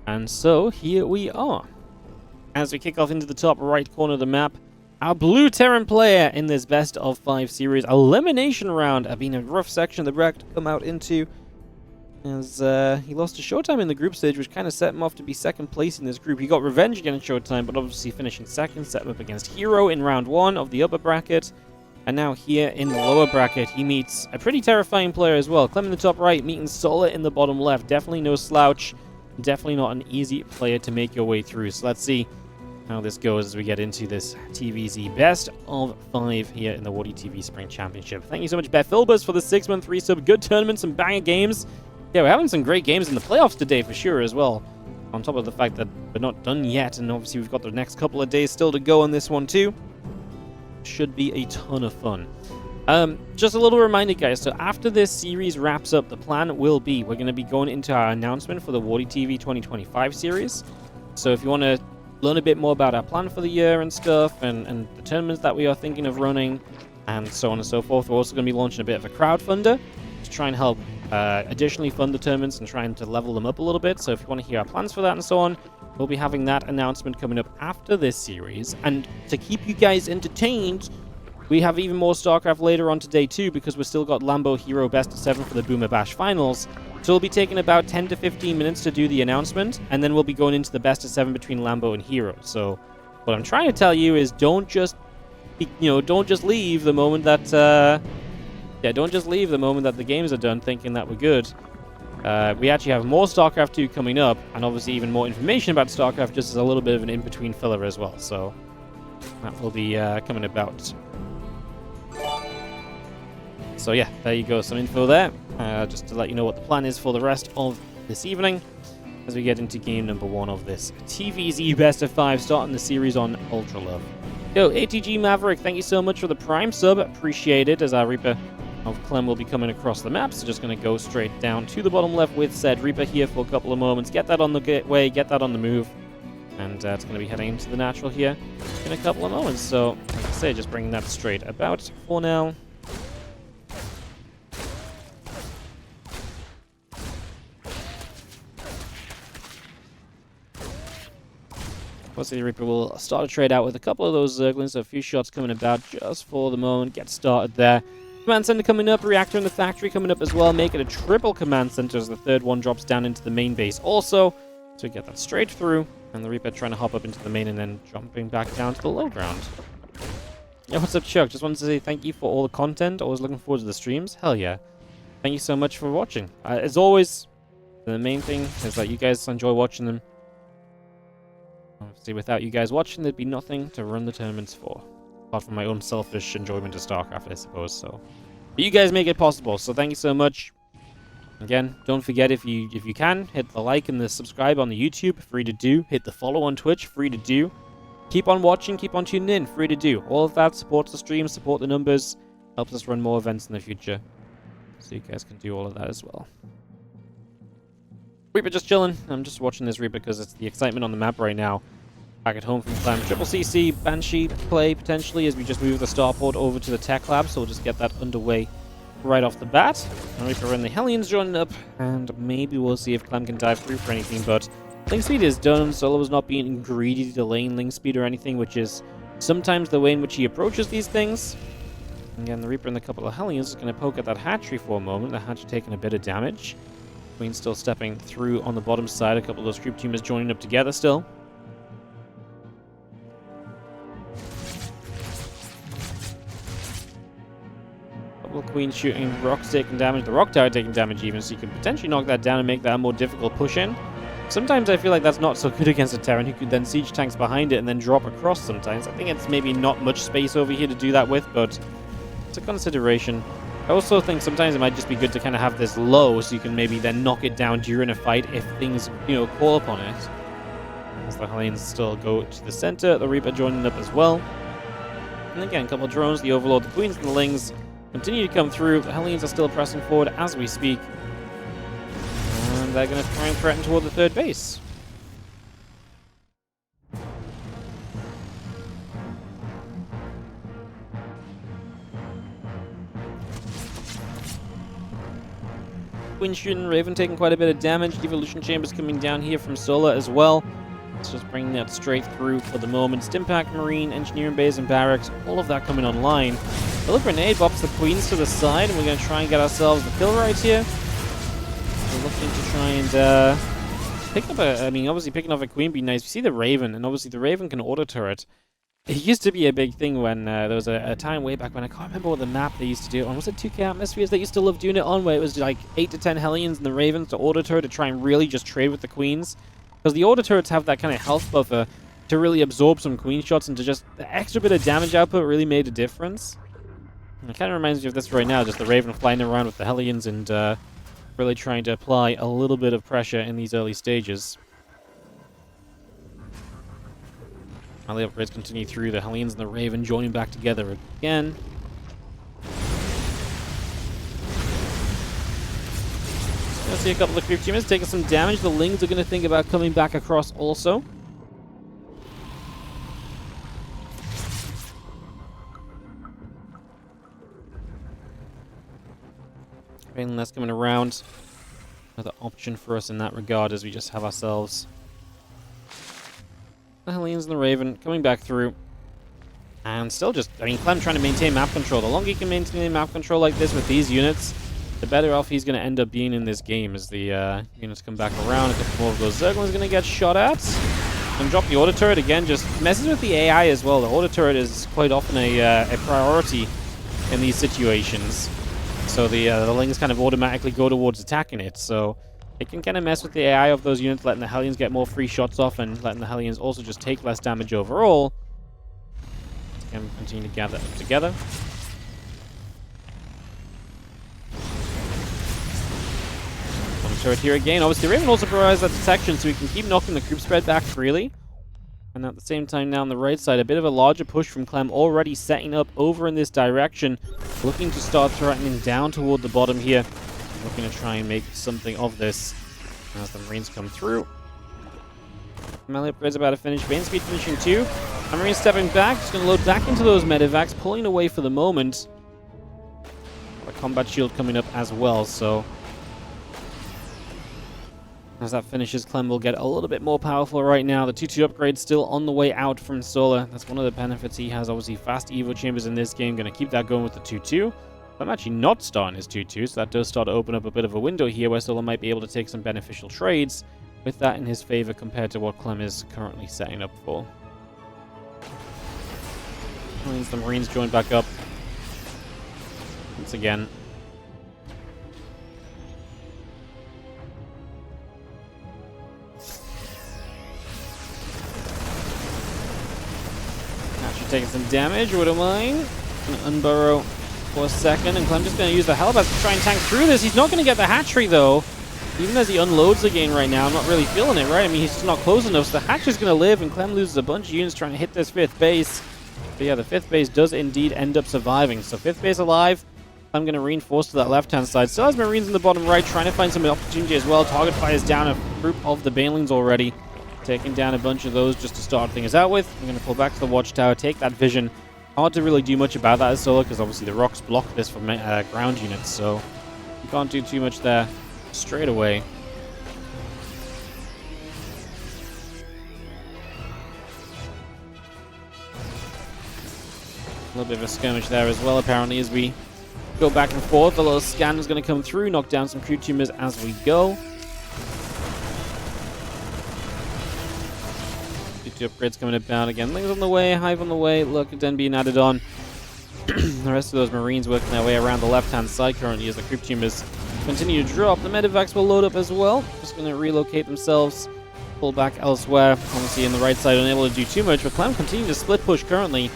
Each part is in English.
And so here we are. As we kick off into the top right corner of the map, our blue Terran player in this best of 5 series elimination round. Have been a rough section of the bracket to come out into, as he lost to Showtime in the group stage, which kind of set him off to be second place in this group. He got revenge against Showtime, but obviously finishing second, set him up against Hero in round 1 of the upper bracket. And now here in the lower bracket, he meets a pretty terrifying player as well. Clem in the top right, meeting Solar in the bottom left. Definitely no slouch. Definitely not an easy player to make your way through. So let's see how this goes as we get into this TvZ best of 5 here in the WardiTV Spring Championship. Thank you so much, Beth Filbers, for the 6-month resub. Good tournament, some banger games. Yeah, we're having some great games in the playoffs today for sure as well. On top of the fact that we're not done yet, and obviously we've got the next couple of days still to go on this one too. Should be a ton of fun. Just a little reminder, guys. So after this series wraps up, the plan will be we're going to be going into our announcement for the WardiTV 2025 series. So if you want to learn a bit more about our plan for the year and stuff, and the tournaments that we are thinking of running, and so on and so forth, we're also going to be launching a bit of a crowdfunder to try and help additionally fund the tournaments and trying to level them up a little bit. So if you want to hear our plans for that and so on, we'll be having that announcement coming up after this series. And to keep you guys entertained, we have even more StarCraft later on today too, because we've still got Lambo Hero Best of 7 for the Boomer Bash Finals. So we'll be taking about 10 to 15 minutes to do the announcement, and then we'll be going into the Best of 7 between Lambo and Hero. So what I'm trying to tell you is don't just leave the moment that don't just leave the moment that the games are done thinking that we're good. We actually have more StarCraft 2 coming up, and obviously even more information about StarCraft, just as a little bit of an in-between filler as well. So that will be coming about. So yeah, there you go, some info there, just to let you know what the plan is for the rest of this evening as we get into game number 1 of this TvZ Best of 5, starting the series on Ultra Love. Yo, ATG Maverick, thank you so much for the Prime sub, appreciate it, as our Reaper of Clem will be coming across the map, so just going to go straight down to the bottom left with said Reaper here for a couple of moments, get that on the gateway, get that on the move, and it's going to be heading into the natural here in a couple of moments. So, like I say, just bringing that straight about for now. Obviously, the Reaper will start a trade out with a couple of those Zerglings, so a few shots coming about just for the moment. Get started there. Command Center coming up, Reactor in the factory coming up as well. Make it a triple Command Center as the third one drops down into the main base also. So get that straight through. And the Reaper trying to hop up into the main and then jumping back down to the low ground. Yeah, what's up, Chuck? Just wanted to say thank you for all the content. Always looking forward to the streams. Hell yeah. Thank you so much for watching. As always, the main thing is that you guys enjoy watching them. Obviously, without you guys watching, there'd be nothing to run the tournaments for. Apart from my own selfish enjoyment of StarCraft, I suppose, so. But you guys make it possible, so thank you so much. Again, don't forget, if you can, hit the like and the subscribe on the YouTube, free to do. Hit the follow on Twitch, free to do. Keep on watching, keep on tuning in, free to do. All of that supports the stream, support the numbers, helps us run more events in the future. So you guys can do all of that as well. Reaper just chilling. I'm just watching this Reaper because it's the excitement on the map right now. Back at home from Clem. Triple CC Banshee play potentially as we just move the starport over to the tech lab, so we'll just get that underway right off the bat. And Reaper and the Hellions joining up, and maybe we'll see if Clem can dive through for anything, but link speed is done. Solo was not being greedy to lane link speed or anything, which is sometimes the way in which he approaches these things. Again, the Reaper and the couple of Hellions is going to poke at that hatchery for a moment. The hatch taking a bit of damage. Queen still stepping through on the bottom side. A couple of those creep teamers joining up together still. Couple of Queens shooting. Rock's taking damage. The Rock Tower taking damage even, so you can potentially knock that down and make that a more difficult push in. Sometimes I feel like that's not so good against a Terran who could then siege tanks behind it and then drop across sometimes. I think it's maybe not much space over here to do that with, but it's a consideration. I also think sometimes it might just be good to kind of have this low so you can maybe then knock it down during a fight if things, call upon it. As the Hellions still go to the center, the Reaper joining up as well. And again, a couple of drones, the Overlord, the Queens, and the Lings continue to come through. The Hellions are still pressing forward as we speak. And they're going to try and threaten toward the third base. Queen shooting, Raven taking quite a bit of damage. Evolution Chambers coming down here from Solar as well. Let's just bring that straight through for the moment. Stimpack, Marine, Engineering Base, and Barracks, all of that coming online. The little grenade bops the Queens to the side, and we're going to try and get ourselves the kill right here. We're looking to try and pick up a... I mean, obviously picking off a Queen would be nice. We see the Raven, and obviously the Raven can auto-turret. It used to be a big thing when there was a time way back when, I can't remember what the map they used to do it on. Was it 2K Atmospheres they used to love doing it on, where it was like 8 to 10 Hellions and the Ravens to auto-turret to try and really just trade with the Queens? Because the auto-turrets have that kind of health buffer to really absorb some Queen shots, and to just the extra bit of damage output really made a difference. And it kind of reminds me of this right now, just the Raven flying around with the Hellions and really trying to apply a little bit of pressure in these early stages. Alley upgrades continue through, the Hellions and the Raven joining back together again. Gonna see a couple of creep teamers taking some damage. The Lings are going to think about coming back across also. Raven that's coming around. Another option for us in that regard as we just have ourselves the Hellions and the Raven coming back through. And still just, I mean, Clem trying to maintain map control. The longer he can maintain map control like this with these units, the better off he's going to end up being in this game as the units come back around. A couple more of those Zerglings going to get shot at. And drop the auto turret again, just messes with the AI as well. The auto turret is quite often a priority in these situations. So the Lings kind of automatically go towards attacking it. So it can kind of mess with the AI of those units, letting the Hellions get more free shots off and letting the Hellions also just take less damage overall. Can continue to gather up together. Turret here again. Obviously, Raven also provides that detection, so we can keep knocking the group spread back freely. And at the same time, now on the right side, a bit of a larger push from Clem already setting up over in this direction, looking to start threatening down toward the bottom here. Looking to try and make something of this as the Marines come through. Melee upgrade's about to finish. Vein speed finishing too. And Marines stepping back, just going to load back into those medevacs, pulling away for the moment. A combat shield coming up as well, so as that finishes, Clem will get a little bit more powerful right now. The 2-2 upgrade still on the way out from Solar. That's one of the benefits he has. Obviously, fast Evo Chambers in this game. Going to keep that going with the 2-2. I'm actually not starting his 2-2, so that does start to open up a bit of a window here where Solar might be able to take some beneficial trades with that in his favor compared to what Clem is currently setting up for. Means the Marines join back up once again. Taking some damage, wouldn't mind. Gonna unburrow for a second, and Clem just gonna use the Hellbats to try and tank through this. He's not gonna get the hatchery though. Even as he unloads again right now, I'm not really feeling it, right? I mean, he's just not close enough, so the hatchery's gonna live, and Clem loses a bunch of units trying to hit this 5th base. But yeah, the 5th base does indeed end up surviving. So 5th base alive. I'm gonna reinforce to that left-hand side. Still has Marines in the bottom right, trying to find some opportunity as well. Target fires down a group of the Banelings already. Taking down a bunch of those just to start things out with. I'm going to pull back to the watchtower, take that vision. Hard to really do much about that as Solar, because obviously the rocks block this from ground units, so you can't do too much there straight away. A little bit of a skirmish there as well, apparently, as we go back and forth. A little scan is going to come through, knock down some crew tumors as we go. 2 upgrades coming about again. Lings on the way, Hive on the way, Look at Den being added on. The rest of those Marines working their way around the left-hand side currently as the creep tumors continue to drop. The medevacs will load up as well. Just going to relocate themselves, pull back elsewhere. Obviously in the right side, unable to do too much, but Clem continuing to split push currently.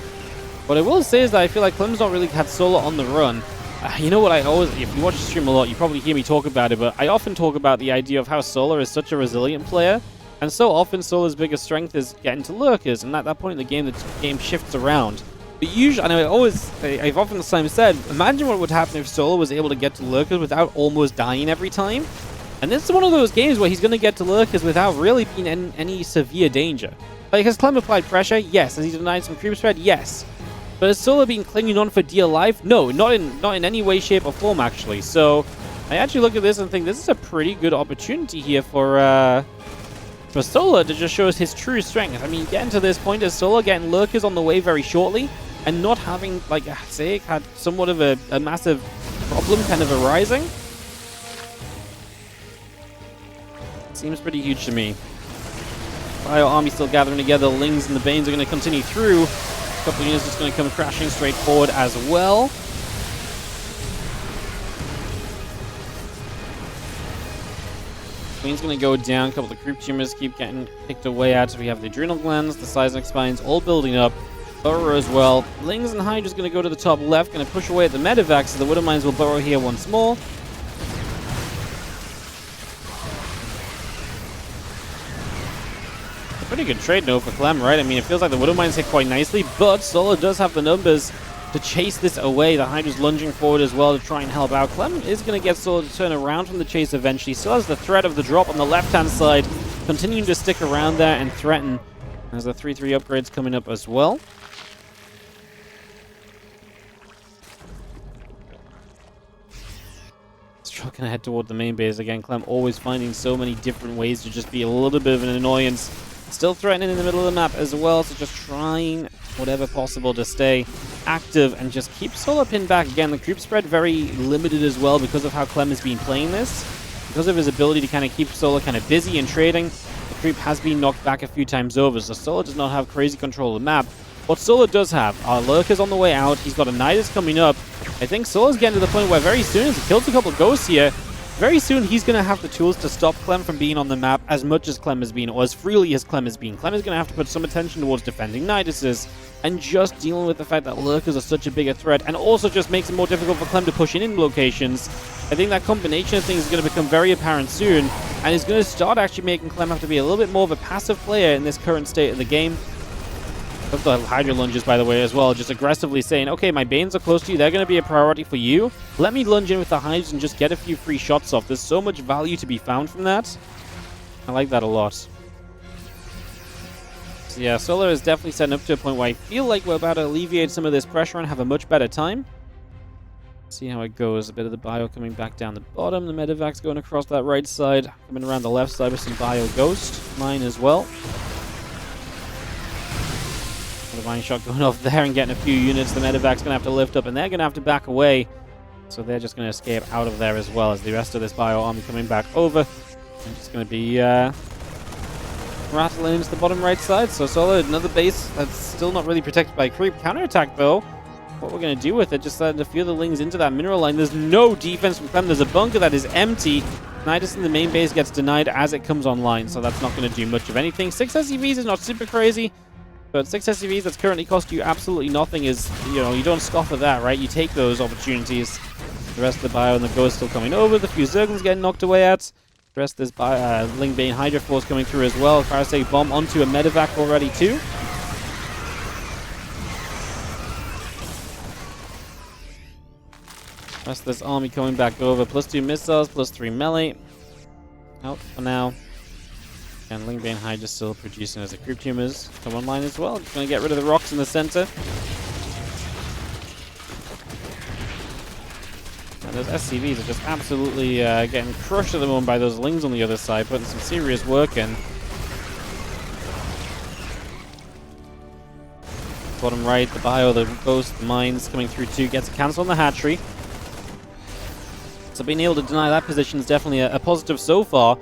What I will say is that I feel like Clem's not really had Solar on the run. You know what I always, if you watch the stream a lot, you probably hear me talk about it, but I often talk about the idea of how Solar is such a resilient player. And so often, Solar's biggest strength is getting to lurkers, and at that point in the game shifts around. But usually, I've often said, imagine what would happen if Solar was able to get to lurkers without almost dying every time. And this is one of those games where he's going to get to lurkers without really being in any severe danger. Like, has Clem applied pressure? Yes. Has he denied some creep spread? Yes. But has Solar been clinging on for dear life? No, not in any way, shape, or form, actually. So I actually look at this and think this is a pretty good opportunity here for Solar to just show us his true strength. I mean, getting to this point as Solar getting lurkers on the way very shortly and not having, like, Zayek had somewhat of a massive problem kind of arising. Seems pretty huge to me. Bio army still gathering together. The Lings and the Banes are going to continue through. A couple of units just going to come crashing straight forward as well. Queen's going to go down. A couple of the creep tumors keep getting picked away at. So we have the adrenal glands, the seismic spines all building up. Burrow as well. Lings and Hydra's going to go to the top left. Going to push away at the medevacs. So the Widow Mines will burrow here once more. Pretty good trade, though, for Clem, right? I mean, it feels like the Widow Mines hit quite nicely, but Solar does have the numbers to chase this away. The Hydra's lunging forward as well to try and help out. Clem is going to get Solar to turn around from the chase eventually. Still has the threat of the drop on the left-hand side, continuing to stick around there and threaten. There's the 3-3 upgrades coming up as well. Still going to head toward the main base again. Clem always finding so many different ways to just be a little bit of an annoyance. Still threatening in the middle of the map as well, so just trying whatever possible to stay active and just keep Solar pinned back. Again, the creep spread very limited as well because of how Clem has been playing this. Because of his ability to kind of keep Solar kind of busy and trading, the creep has been knocked back a few times over, so Solar does not have crazy control of the map. What Solar does have are lurkers on the way out. He's got a Nidus coming up. I think Solar's getting to the point where very soon, as he kills a couple of ghosts here, very soon he's going to have the tools to stop Clem from being on the map as much as Clem has been, or as freely as Clem has been. Clem is going to have to put some attention towards defending Niduses and just dealing with the fact that lurkers are such a bigger threat, and also just makes it more difficult for Clem to push in locations. I think that combination of things is going to become very apparent soon, and is going to start actually making Clem have to be a little bit more of a passive player in this current state of the game. Love the Hydra lunges, by the way, as well. Just aggressively saying, okay, my Banes are close to you. They're going to be a priority for you. Let me lunge in with the Hydras and just get a few free shots off. There's so much value to be found from that. I like that a lot. So yeah, Solar is definitely setting up to a point where I feel like we're about to alleviate some of this pressure and have a much better time. See how it goes. A bit of the bio coming back down the bottom. The medevac's going across that right side. Coming around the left side with some bio ghost. Mine as well. The mine shot going off there and getting a few units. The medevac's going to have to lift up and they're going to have to back away. So they're just going to escape out of there as well as the rest of this bio army coming back over. And just going to be rattling into the bottom right side. So Solar, another base that's still not really protected by creep. Counterattack though. What we're going to do with it, just letting a few of the Lings into that mineral line. There's no defense from Clem. There's a bunker that is empty. Nidus in the main base gets denied as it comes online. So that's not going to do much of anything. 6 SCVs is not super crazy. But 6 SCVs that's currently cost you absolutely nothing is, you know, you don't scoff at that, right? You take those opportunities. The rest of the bio and the ghost still coming over. The few Zerglings getting knocked away at. The rest of this Ling Bane Hydra Force coming through as well. Parasite Bomb onto a medevac already too. The rest of this army coming back over. +2 missiles, +3 melee. Out for now. And Ling Bane Hydra still producing as the creep tumors come online as well. Just going to get rid of the rocks in the center. And those SCVs are just absolutely getting crushed at the moment by those Lings on the other side, putting some serious work in. Bottom right, the bio, the ghost, the mines coming through too. Gets a cancel on the hatchery. So being able to deny that position is definitely a positive so far.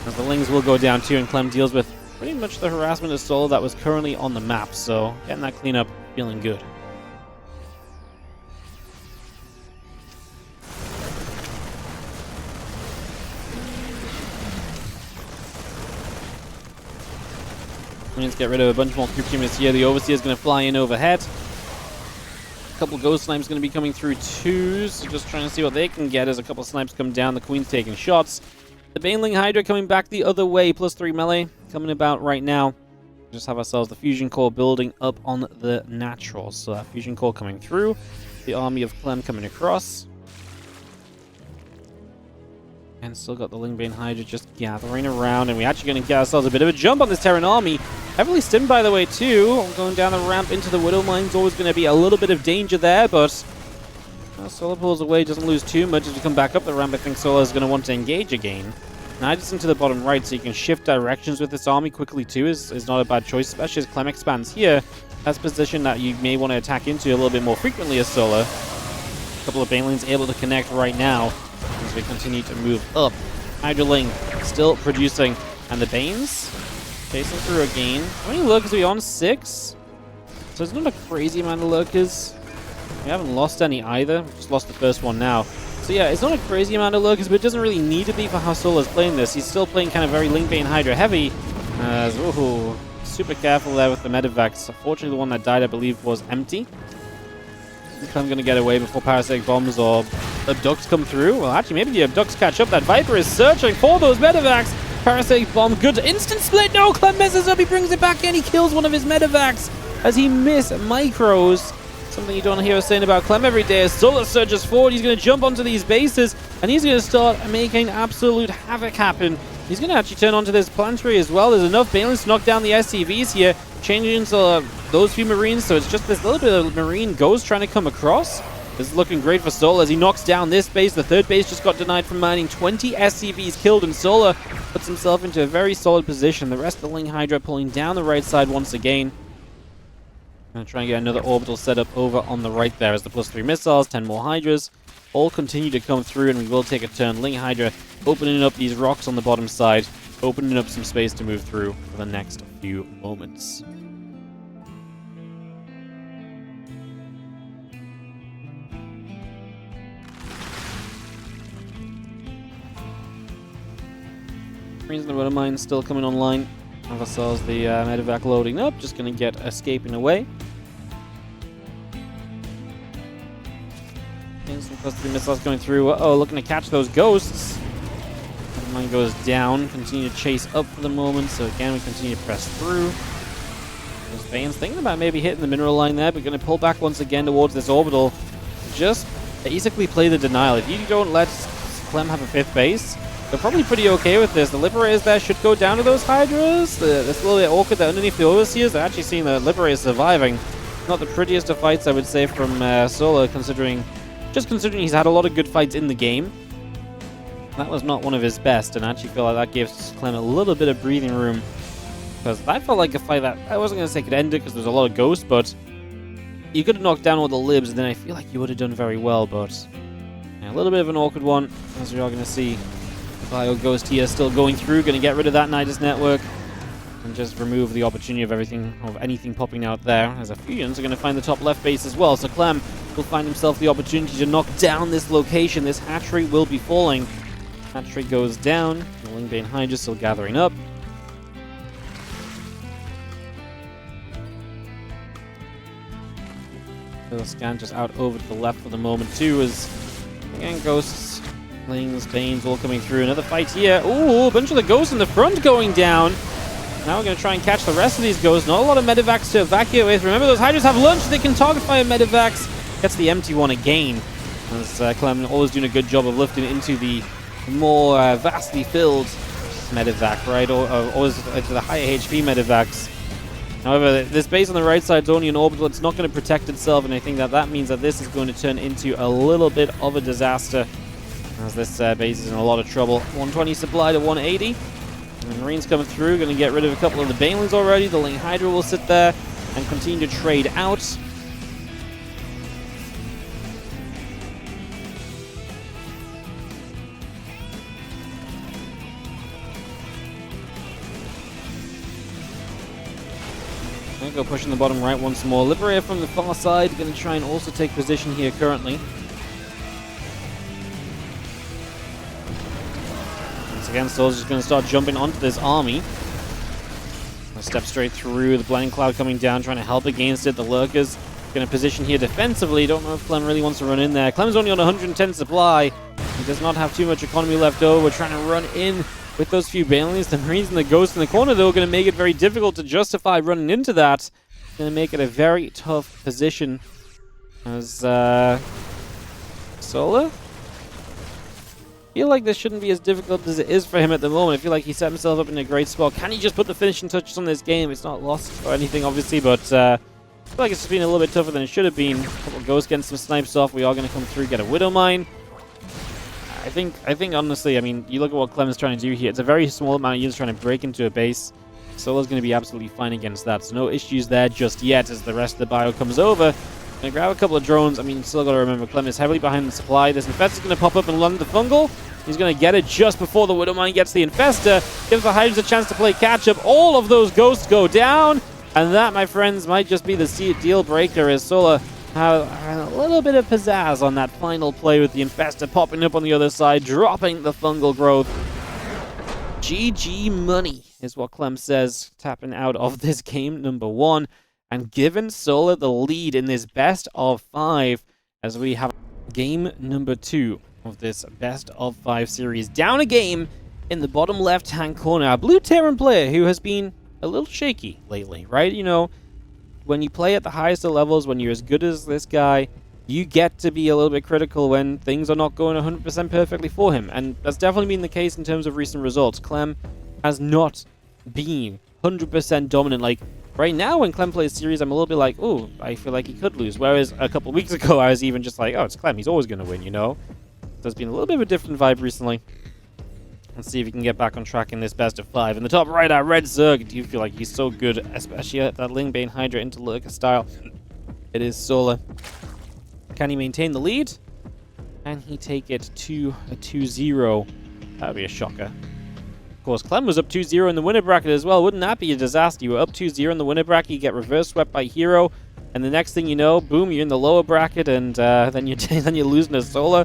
As the Lings will go down too, and Clem deals with pretty much the harassment of Solar that was currently on the map. So getting that cleanup, feeling good. Let's get rid of a bunch more creep tumors here. The Overseer is going to fly in overhead. A couple Ghost Snipes going to be coming through too. So just trying to see what they can get as a couple Snipes come down. The Queen's taking shots. The Baneling Hydra coming back the other way, +3 melee, coming about right now. Just have ourselves the Fusion Core building up on the Naturals. So that Fusion Core coming through. The army of Clem coming across. And still got the Ling Bane Hydra just gathering around. And we're actually going to get ourselves a bit of a jump on this Terran army. Heavily stimmed, by the way, too. Going down the ramp into the Widow Mines. Always going to be a little bit of danger there, but Solar pulls away, doesn't lose too much as we come back up the ramp. I think Solar is going to want to engage again. Now just into the bottom right, so you can shift directions with this army quickly too is not a bad choice, especially as Clem expands here. That's a position that you may want to attack into a little bit more frequently as Solar. A couple of Banelings able to connect right now as we continue to move up. Hydroling still producing, and the Banes chasing through again. How many lurkers are we on? 6? So it's not a crazy amount of lurkers. We haven't lost any either. We've just lost the first one now. So yeah, it's not a crazy amount of lurkers, but it doesn't really need to be for how Solar's playing this. He's still playing kind of very Link Bane Hydra heavy. Super careful there with the Medivacs. Unfortunately, the one that died, I believe, was empty. I'm going to get away before Parasitic Bombs or Abducts come through. Well, actually, maybe the Abducts catch up. That Viper is searching for those Medivacs. Parasitic Bomb, good instant split. No, Clem messes up. He brings it back in. He kills one of his Medivacs as he miss micros. Something you don't hear us saying about Clem every day. As Solar surges forward, he's going to jump onto these bases, and he's going to start making absolute havoc happen. He's going to actually turn onto this planetary as well. There's enough Balance to knock down the SCVs here, changing into those few Marines, so it's just this little bit of Marine ghost trying to come across. This is looking great for Solar as he knocks down this base. The third base just got denied from mining. 20 SCVs killed, and Solar puts himself into a very solid position. The rest of the Ling Hydra pulling down the right side once again. Gonna try and get another orbital set up over on the right there as the +3 missiles, 10 more Hydras, all continue to come through, and we will take a turn. Ling Hydra opening up these rocks on the bottom side, opening up some space to move through for the next few moments. Marines and the Rotor Mine still coming online. Have ourselves the Medivac loading up, just going to get escaping away. Some +3 missiles going through. Uh-oh, looking to catch those ghosts. Mine goes down. Continue to chase up for the moment. So again, we continue to press through. Those Banes thinking about maybe hitting the mineral line there, but going to pull back once again towards this orbital. Just basically play the denial. If you don't let Clem have a 5th base, they're probably pretty okay with this. The Liberators there should go down to those Hydras. It's a little bit awkward that underneath the Overseers, they're actually seeing the Liberators surviving. Not the prettiest of fights, I would say, from Solar, considering he's had a lot of good fights in the game. That was not one of his best, and I actually feel like that gives Clem a little bit of breathing room. Because that felt like a fight that I wasn't going to say could end it because there's a lot of ghosts, but you could have knocked down all the libs, and then I feel like you would have done very well, but yeah, a little bit of an awkward one, as we are going to see. The Bio Ghost here still going through, going to get rid of that Nidus network and just remove the opportunity of anything popping out there, as a few units are going to find the top left base as well. So Clem will find himself the opportunity to knock down this location. This hatchery will be falling. Hatchery goes down. The Ling Bane Hydra still gathering up. The scan just out over to the left for the moment too, as again ghosts, Lings, Banes all coming through. Another fight here. Ooh, a bunch of the ghosts in the front going down. Now we're going to try and catch the rest of these ghosts. Not a lot of Medivacs to evacuate with. Remember, those Hydras have lunch. They can target fire Medivacs. Gets the empty one again. As Clem always doing a good job of lifting into the more vastly filled Medivac, right? Or always to the higher HP Medivacs. However, this base on the right side is only an orbital. It's not going to protect itself, and I think that means that this is going to turn into a little bit of a disaster, as this base is in a lot of trouble. 120 supply to 180. And Marines coming through, going to get rid of a couple of the Banelings already. The Ling Hydra will sit there and continue to trade out. Going to go pushing the bottom right once more. Liberator from the far side, going to try and also take position here currently. Again, Solar's just going to start jumping onto this army. Step straight through. The Blinding Cloud coming down, trying to help against it. The Lurkers going to position here defensively. Don't know if Clem really wants to run in there. Clem's only on 110 supply. He does not have too much economy left over. We're trying to run in with those few Banelings. The Marines and the Ghosts in the corner, though, are going to make it very difficult to justify running into that. Going to make it a very tough position as Solar. I feel like this shouldn't be as difficult as it is for him at the moment. I feel like he set himself up in a great spot. Can he just put the finishing touches on this game? It's not lost or anything, obviously, but feel like it's just been a little bit tougher than it should have been. A couple of Ghosts getting some snipes off. We are going to come through, get a Widow Mine. I think honestly, I mean, you look at what Clem is trying to do here. It's a very small amount of units trying to break into a base. Solar's going to be absolutely fine against that. So no issues there just yet as the rest of the bio comes over. Gonna grab a couple of drones. I mean, still got to remember, Clem is heavily behind the supply. This Infestor's going to pop up and land the Fungal. He's going to get it just before the Widow Mine gets the Infestor. Gives the Hydras a chance to play catch-up. All of those Ghosts go down. And that, my friends, might just be the deal breaker as Solar have a little bit of pizzazz on that final play with the Infestor popping up on the other side, dropping the Fungal growth. GG money is what Clem says, tapping out of this game number 1 and giving Solar the lead in this best of 5 as we have game number 2 of this best of 5 series. Down a game in the bottom left-hand corner. Our blue Terran player who has been a little shaky lately, right? You know, when you play at the highest of levels, when you're as good as this guy, you get to be a little bit critical when things are not going 100% perfectly for him. And that's definitely been the case in terms of recent results. Clem has not been 100% dominant. Like, right now when Clem plays series, I'm a little bit like, oh, I feel like he could lose. Whereas a couple of weeks ago, I was even just like, oh, it's Clem. He's always going to win, you know? So it's been a little bit of a different vibe recently. Let's see if he can get back on track in this best of 5. In the top right, our Red Zerg. I do feel like he's so good, especially at that Lingbane Hydra into Lurker style. It is Solar. Can he maintain the lead? Can he take it to a 2-0? That would be a shocker. Of course, Clem was up 2-0 in the winner bracket as well. Wouldn't that be a disaster? You were up 2-0 in the winner bracket, you get reverse swept by Hero, and the next thing you know, boom, you're in the lower bracket, and then you're losing to Solar.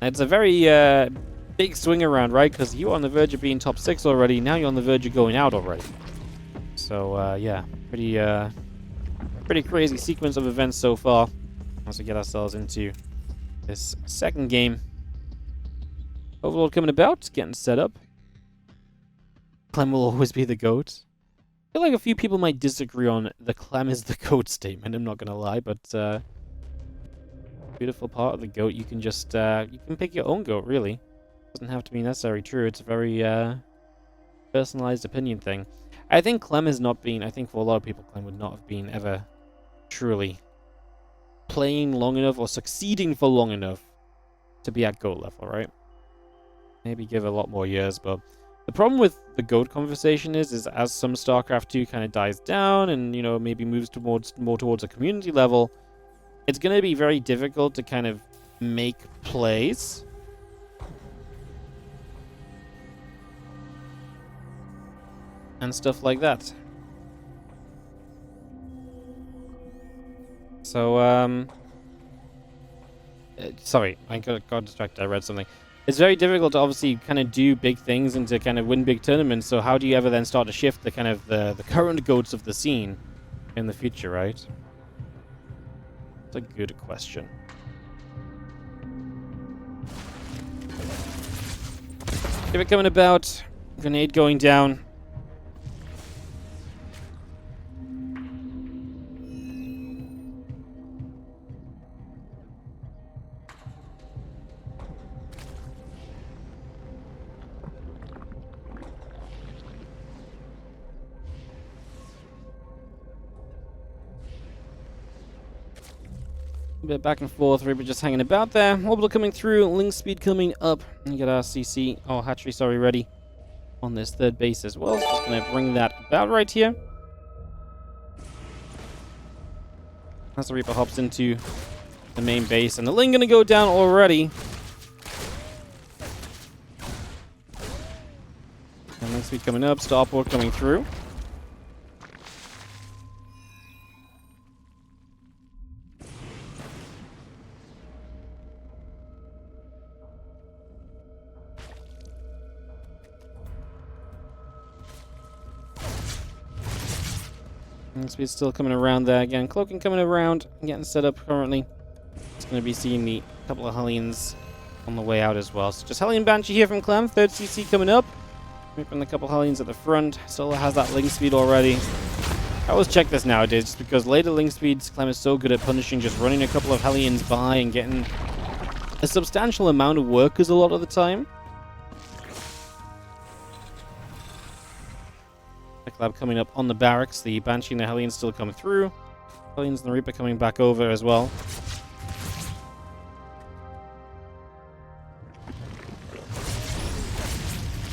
It's a very big swing around, right? Because you were on the verge of being top 6 already. Now you're on the verge of going out already. So yeah, pretty crazy sequence of events so far as we get ourselves into this second game. Overlord coming about, getting set up. Clem will always be the GOAT. I feel like a few people might disagree on the Clem is the GOAT statement, I'm not going to lie, but beautiful part of the GOAT, you can just, you can pick your own GOAT, really. Doesn't have to be necessarily true. It's a very personalized opinion thing. I think Clem has not been, I think for a lot of people, Clem would not have been ever truly playing long enough or succeeding for long enough to be at GOAT level, right? Maybe give a lot more years, but the problem with the GOAT conversation is as some StarCraft 2 kind of dies down and, you know, maybe moves more towards a community level, it's going to be very difficult to kind of make plays and stuff like that. So, sorry, I got distracted. I read something. It's very difficult to obviously kind of do big things and to kind of win big tournaments. So how do you ever then start to shift the kind of the current GOATs of the scene in the future, right? It's a good question. Give it coming about. Grenade going down. A bit back and forth, Reaper just hanging about there. Orbital coming through, link speed coming up. You get our CC, hatchery, sorry, ready on this third base as well. So just going to bring that about right here. As the Reaper hops into the main base, and the Ling going to go down already. And link speed coming up, starport coming through. Speed still coming around there again. Cloaking coming around, getting set up currently. It's going to be seeing the couple of Hellions on the way out as well. So just Hellion Banshee here from Clem. Third CC coming up. Whipping a couple Hellions at the front. Solar has that link speed already. I always check this nowadays just because later link speeds, Clem is so good at punishing, just running a couple of Hellions by and getting a substantial amount of workers a lot of the time. Lab coming up on the barracks. The Banshee and the Hellion still come through. Hellions and the Reaper coming back over as well.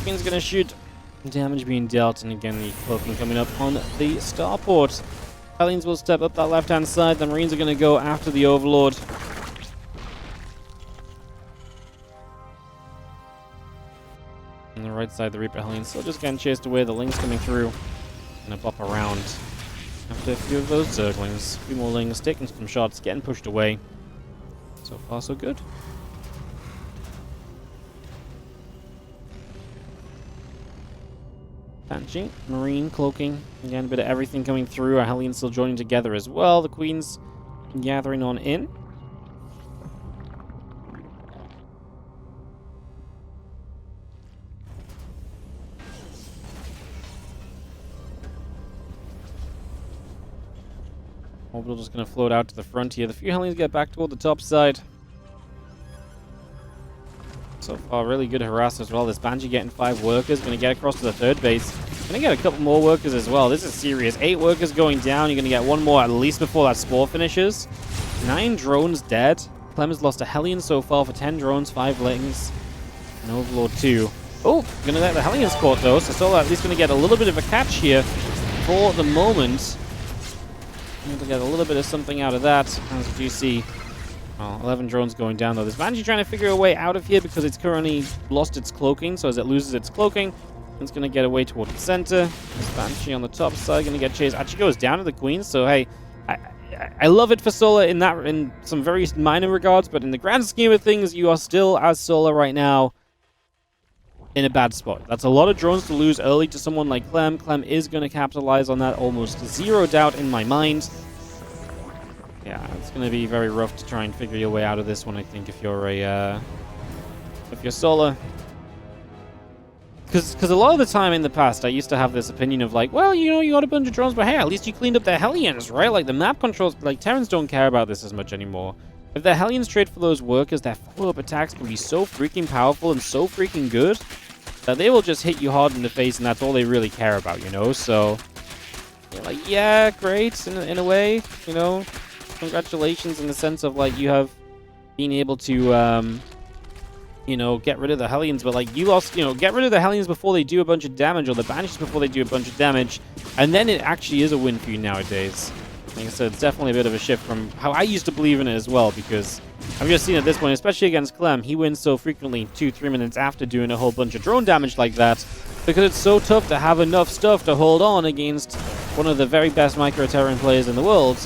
Queen's gonna shoot. Damage being dealt, and again the cloaking coming up on the starport. Hellions will step up that left-hand side. The Marines are gonna go after the Overlord. On the right side, the Reaper Hellions still just getting chased away. The Lings coming through. Gonna bop around after a few of those Zerglings. A few more Lings taking some shots, getting pushed away. So far, so good. Banshee, Marine, cloaking. Again, a bit of everything coming through. Our Hellions still joining together as well. The Queen's gathering on in. Orbital just going to float out to the front here. The few Hellions get back toward the top side. So far, really good harass as well. This Banshee getting 5 workers. Going to get across to the third base. Going to get a couple more workers as well. This is serious. 8 workers going down. You're going to get 1 more at least before that spore finishes. 9 drones dead. Clem has lost a Hellion so far for 10 drones, 5 Lings, and Overlord 2. Oh, going to get the Hellions caught though. So Solar at least going to get a little bit of a catch here for the moment. Going to get a little bit of something out of that. As you see, well, 11 drones going down though. This Banshee trying to figure a way out of here because it's currently lost its cloaking. So as it loses its cloaking, it's going to get away toward the center. This Banshee on the top side going to get chased. Actually goes down to the Queen. So hey, I love it for Solar in some very minor regards, but in the grand scheme of things, you are still as Solar right now in a bad spot. That's a lot of drones to lose early to someone like Clem. Clem is going to capitalize on that, almost zero doubt in my mind. Yeah, it's going to be very rough to try and figure your way out of this one, I think, if you're Solar. Because a lot of the time in the past, I used to have this opinion of like, well, you know, you got a bunch of drones, but hey, at least you cleaned up their Hellions, right? Like, the map controls, like, Terrans don't care about this as much anymore. If the Hellions trade for those workers, their follow-up attacks can be so freaking powerful and so freaking good that they will just hit you hard in the face, and that's all they really care about, you know? So, you're like, yeah, great, in a way, you know? Congratulations in the sense of, like, you have been able to, you know, get rid of the Hellions, but like you lost, you know, get rid of the Hellions before they do a bunch of damage, or the Banishes before they do a bunch of damage, and then it actually is a win for you nowadays. Like I said, it's definitely a bit of a shift from how I used to believe in it as well, because I've just seen at this point, especially against Clem, he wins so frequently 2-3 minutes after doing a whole bunch of drone damage like that, because it's so tough to have enough stuff to hold on against one of the very best micro-Terran players in the world.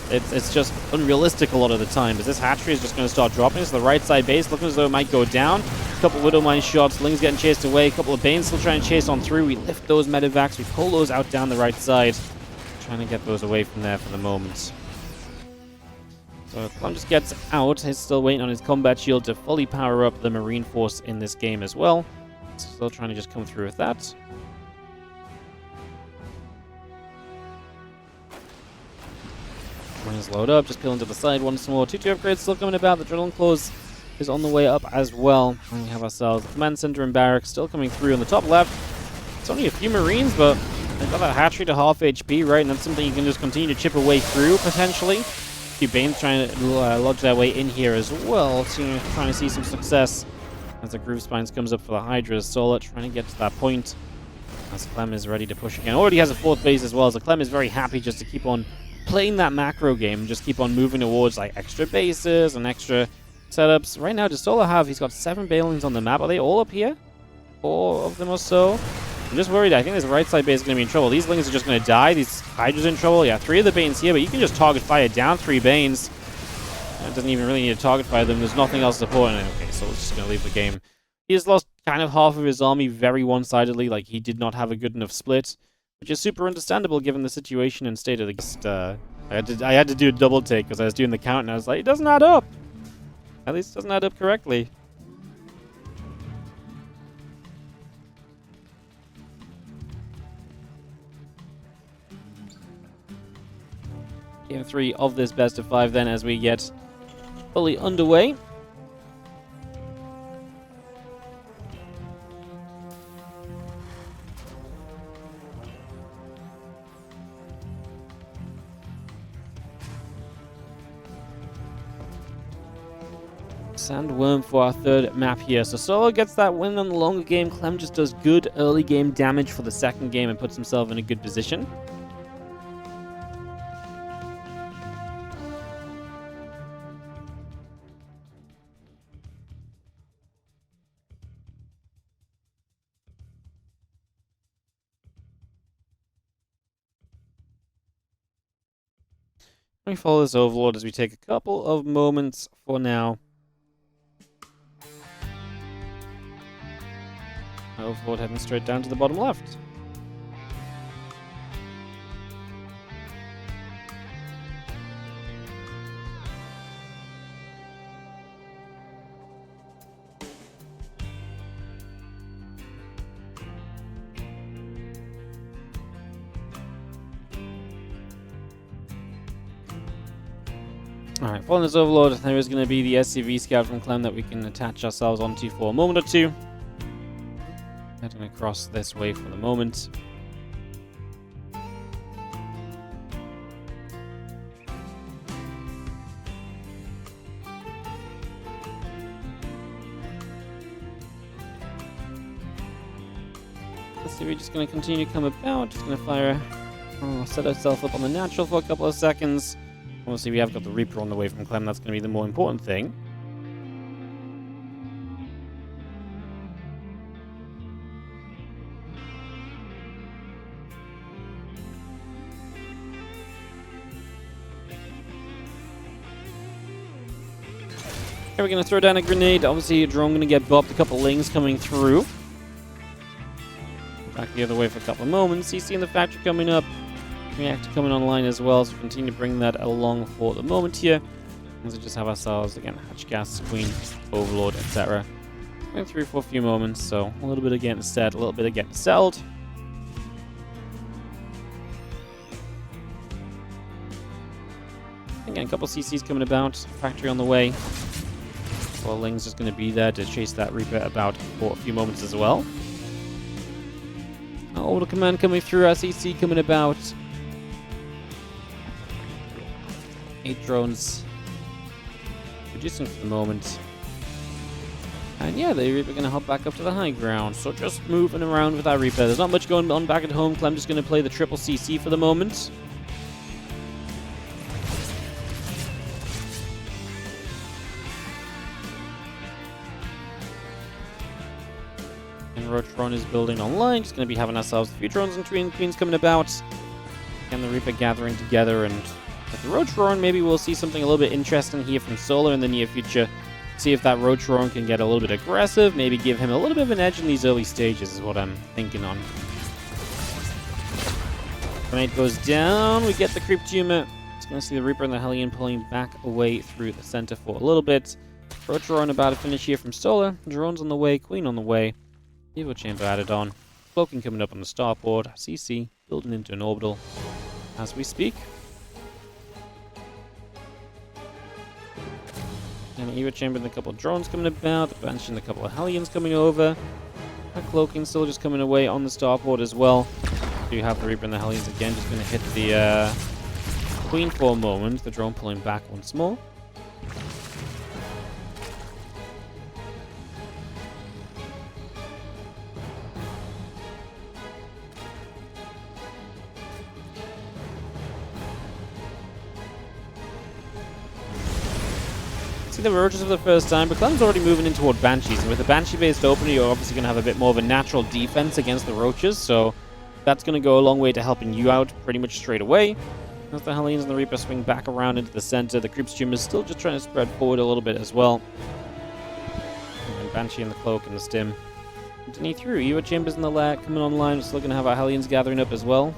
It's just unrealistic a lot of the time, because this hatchery is just going to start dropping. So the right side base looking as though it might go down. A couple of Widowmine shots, Lings getting chased away, a couple of Banes still trying to chase on through. We lift those medevacs, we pull those out down the right side, trying to get those away from there for the moment. So Clem just gets out. He's still waiting on his combat shield to fully power up the Marine force in this game as well. Still trying to just come through with that. Marines load up, just peeling to the side once more. 2-2 upgrades still coming about. The Adrenaline Claws is on the way up as well. And we have ourselves the Command Center and Barracks still coming through on the top left. It's only a few Marines, but they've got that hatchery to half HP, right? And that's something you can just continue to chip away through, potentially. A few Banes trying to lodge their way in here as well. So you're trying to see some success as the Groove Spines comes up for the Hydras. Solar trying to get to that point as Clem is ready to push again. Already has a 4th base as well, so Clem is very happy just to keep on playing that macro game, just keep on moving towards like extra bases and extra setups. Right now, does Solar have, he's got 7 Balings on the map. Are they all up here? 4 of them or so? I'm just worried. I think this right side base is going to be in trouble. These Lings are just going to die. These Hydras are in trouble. Yeah, 3 of the Banes here, but you can just target fire down 3 Banes. It doesn't even really need to target fire them. There's nothing else supporting it. Okay, so it's just going to leave the game. He has lost kind of half of his army very one-sidedly. Like, he did not have a good enough split, which is super understandable given the situation and state of the I had to do a double take because I was doing the count and I was like, it doesn't add up. At least it doesn't add up correctly. Game 3 of this best of 5 then as we get fully underway. Sandworm for our third map here. So Solar gets that win on the longer game. Clem just does good early game damage for the second game and puts himself in a good position. We follow this Overlord as we take a couple of moments for now. Overlord heading straight down to the bottom left. Alright, following this Overlord, there is going to be the SCV scout from Clem that we can attach ourselves onto for a moment or two. Heading across this way for the moment. We're just going to continue to come about, just going to fire, set ourselves up on the natural for a couple of seconds. Obviously, we have got the Reaper on the way from Clem. That's going to be the more important thing. Here we're going to throw down a grenade. Obviously, a drone going to get bopped. A couple lings coming through. Back the other way for a couple of moments. CC in the factory coming up. Reactor coming online as well, so continue to bring that along for the moment here. As we just have ourselves, again, Hatch Gas, Queen, Overlord, etc. Going through for a few moments, so a little bit of getting set, a little bit of getting settled. Again, a couple CCs coming about, factory on the way. Well, Ling's just going to be there to chase that Reaper about for a few moments as well. Orbital command coming through, our CC coming about. 8 drones reducing for the moment. And yeah, the Reaper going to hop back up to the high ground. So just moving around with our Reaper. There's not much going on back at home. Clem just going to play the triple CC for the moment. And Roach is building online. Just going to be having ourselves a few drones and queens coming about. And the Reaper gathering together, and with the Roach Roaring, maybe we'll see something a little bit interesting here from Solar in the near future. See if that Roach Roaring can get a little bit aggressive, maybe give him a little bit of an edge in these early stages is what I'm thinking on. Grenade goes down, we get the Creep Tumor. It's going to see the Reaper and the Hellion pulling back away through the center for a little bit. Roach Roaring about to finish here from Solar. Drones on the way, Queen on the way. Evo Chamber added on. Cloaking coming up on the starport. CC building into an orbital as we speak. And Evo Chamber and a couple of drones coming about. The Banshee and a couple of Hellions coming over. That Cloaking still just coming away on the starport as well. You have the Reaper and the Hellions again just going to hit the Queen for a moment. The drone pulling back once more. See the Roaches for the first time, but Clem's already moving in toward Banshees, and with the Banshee-based opener, you're obviously going to have a bit more of a natural defense against the Roaches, so that's going to go a long way to helping you out pretty much straight away. As the Hellions and the Reaper swing back around into the center, the Creep Tumor is still just trying to spread forward a little bit as well. And Banshee and the Cloak and the Stim continue through. Evo Chambers in the lair coming online, we're still going to have our Hellions gathering up as well.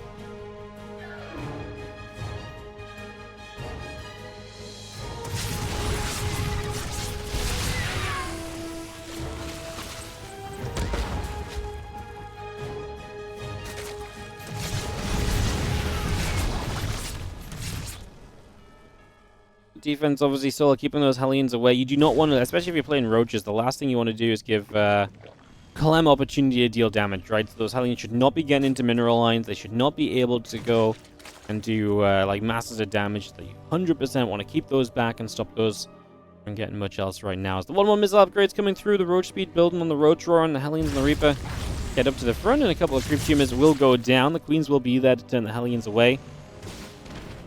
Defense, obviously, Solar keeping those Hellions away. You do not want to, especially if you're playing Roaches, the last thing you want to do is give Clem opportunity to deal damage, right? So those Hellions should not be getting into mineral lines. They should not be able to go and do like masses of damage. They 100% want to keep those back and stop those I'm getting much else right now. As the 1-1 missile upgrades coming through, the Roach Speed building on the Roach Roar, and the Hellions and the Reaper get up to the front, and a couple of creep tumors will go down. The Queens will be there to turn the Hellions away.